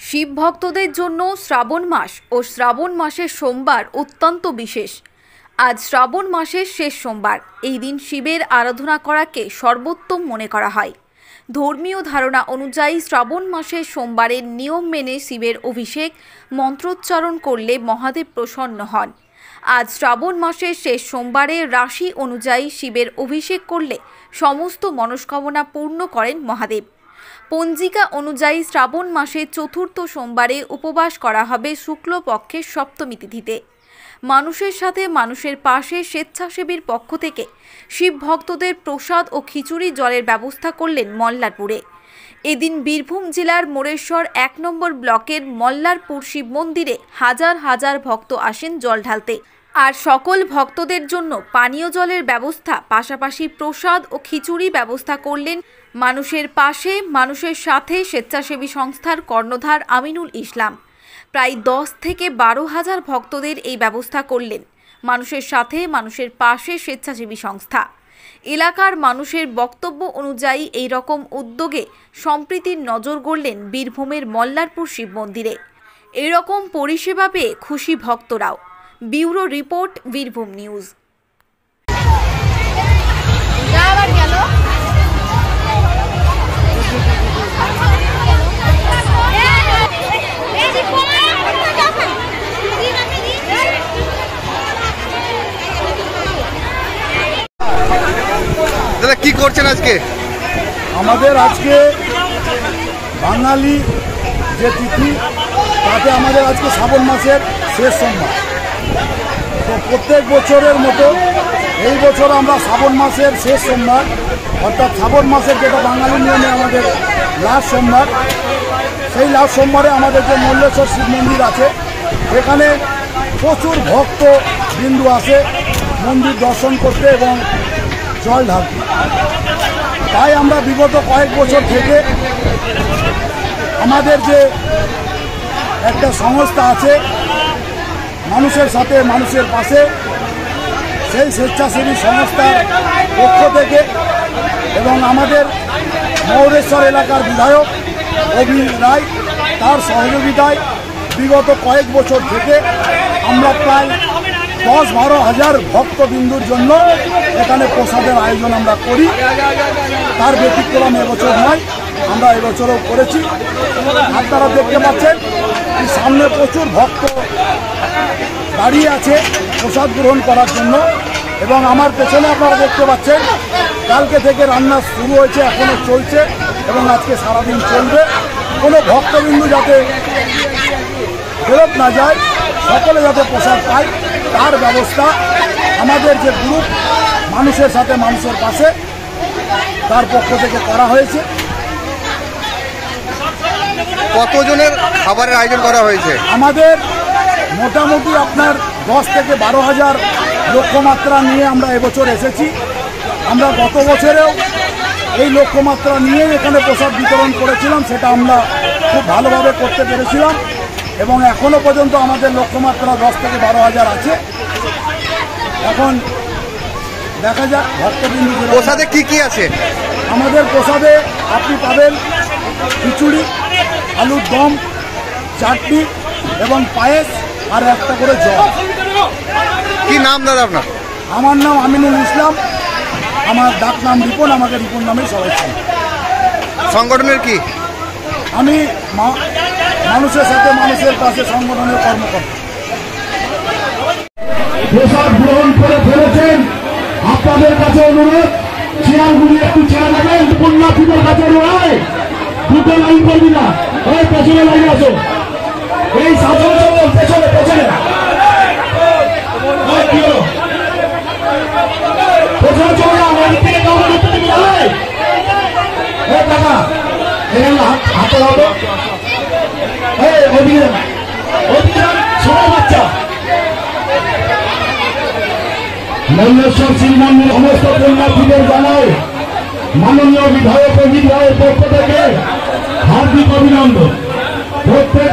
শিব ভক্তদের জন্য শ্রাবণ মাস ও শ্রাবণ মাসের সোমবার অত্যন্ত বিশেষ। আজ শ্রাবণ মাসের শেষ সোমবার। এই দিন শিবের আরাধনা করাকে সর্বোত্তম মনে করা হয়। ধর্মীয় ধারণা অনুযায়ী শ্রাবণ মাসের সোমবারের নিয়ম মেনে শিবের অভিষেক মন্ত্রোচ্চারণ করলে মহাদেব প্রসন্ন হন। আজ শ্রাবণ মাসের শেষ সোমবারে রাশি অনুযায়ী শিবের অভিষেক করলে সমস্ত মনস্কামনা পূর্ণ করেন মহাদেব। পঞ্জিকা অনুযায়ী শ্রাবণ মাসের চতুর্থ সোমবারে উপবাস করা হবে শুক্লপক্ষের সপ্তমী তিথিতে। মানুষের সাথে মানুষের পাশে স্বেচ্ছাসেবীর পক্ষ থেকে শিব ভক্তদের প্রসাদ ও খিচুড়ি জলের ব্যবস্থা করলেন মল্লারপুরে। এদিন বীরভূম জেলার মোরেশ্বর ১ নম্বর ব্লকের মল্লারপুর শিব মন্দিরে হাজার হাজার ভক্ত আসেন জল ঢালতে। আর সকল ভক্তদের জন্য পানীয় জলের ব্যবস্থা পাশাপাশি প্রসাদ ও খিচুড়ি ব্যবস্থা করলেন মানুষের পাশে মানুষের সাথে স্বেচ্ছাসেবী সংস্থার কর্ণধার আমিনুল ইসলাম। প্রায় ১০ থেকে ১২ হাজার ভক্তদের এই ব্যবস্থা করলেন মানুষের সাথে মানুষের পাশে স্বেচ্ছাসেবী সংস্থা। এলাকার মানুষের বক্তব্য অনুযায়ী এই রকম উদ্যোগে সম্প্রীতির নজর গড়লেন বীরভূমের মল্লারপুর শিব মন্দিরে। এরকম পরিষেবা পেয়ে খুশি ভক্তরাও। Bureau report, Birbhum news. দাদা কি করছেন আজকে? আমাদের আজকে বাঙালি যে তিথি তাতে আমাদের আজকে শ্রাবণ মাসের শেষ সোমবার। তো প্রত্যেক বছরের মতো এই বছর আমরা শ্রাবণ মাসের শেষ সোমবার অর্থাৎ শ্রাবণ মাসের যেটা বাঙালি নিয়মে আমাদের লাস্ট সোমবার, সেই লাস্ট সোমবারে আমাদের যে মল্লেশ্বর শিব মন্দির আছে সেখানে প্রচুর ভক্ত বিন্দু আসে মন্দির দর্শন করতে এবং জল ঢালতে। তাই আমরা বিগত কয়েক বছর থেকে আমাদের যে একটা সংস্থা আছে মানুষের সাথে মানুষের পাশে, সেই স্বেচ্ছাসেবী সংস্থার পক্ষ থেকে এবং আমাদের মৌরেশ্বর এলাকার বিধায়ক অভি রায় তার সহযোগিতায় বিগত কয়েক বছর থেকে আমরা প্রায় ১০-১২ হাজার ভক্তবিন্দুর জন্য এখানে প্রসাদের আয়োজন আমরা করি। তার ব্যতিক্রম এবছর নয়, আমরা এবছরও করেছি। আপনারা দেখতে পাচ্ছেন সামনে প্রচুর ভক্ত দাঁড়িয়ে আছে প্রসাদ গ্রহণ করার জন্য এবং আমার পেছনে আপনারা দেখতে পাচ্ছেন কালকে থেকে রান্না শুরু হয়েছে, এখনও চলছে এবং আজকে সারাদিন চলবে। কোনো ভক্তবিন্দু যাতে ফেরত না যায়, সকলে যাতে প্রসাদ পায় তার ব্যবস্থা আমাদের যে গ্রুপ মানুষের সাথে মানুষের পাশে তার পক্ষ থেকে করা হয়েছে। কতজনের খাবারের আয়োজন করা হয়েছে? আমাদের মোটামুটি আপনার ১০ থেকে ১২ হাজার লক্ষ্যমাত্রা নিয়ে আমরা এবছর এসেছি। আমরা গত বছরেও এই লক্ষ্যমাত্রা নিয়ে এখানে প্রসাদ বিতরণ করেছিলাম, সেটা আমরা খুব ভালোভাবে করতে পেরেছিলাম এবং এখনও পর্যন্ত আমাদের লক্ষ্যমাত্রা ১০ থেকে ১২ হাজার আছে। এখন দেখা যাক ভক্তবিন্দু। প্রসাদে কি কি আছে? আমাদের প্রসাদে আপনি পাবেন খিচুড়ি, আলুর দম, চাটনি এবং পায়েস আর একটা করে জল। কি নাম দাদা আপনার? আমার নাম আমিনুল ইসলাম, আমার ডাক নাম রিপন, আমাকে রিপন নামেই সবাই চিনি। সংগঠনের কি? আমি মানুষের সাথে মানুষের পাশে সংগঠনের কর্মকর্তা। প্রসাদ গ্রহণ করে ফেলেছেন, আপনাদের কাছে অনুরোধ চেয়ারগুলি একটু চেয়ার নেবেন। পুণ্যার্থীদের কাছে নয়, দুটো লাইন করবি না, ওই পেছনে লাইন আসো, এই শাসন পেছনে পেছনে পেছনে চলে যাও, ওই থেকে কাউকে করতে দিবি না। টাকা হাতে হবো, ওদিকে ছোট বাচ্চা মল্লেশ্বর শিব মন্দির সমস্ত পুণ্যার্থীদের জানায় মাননীয় বিধায়ক অজিত রায়ের পক্ষ থেকে হার্দিক অভিনন্দন। প্রত্যেক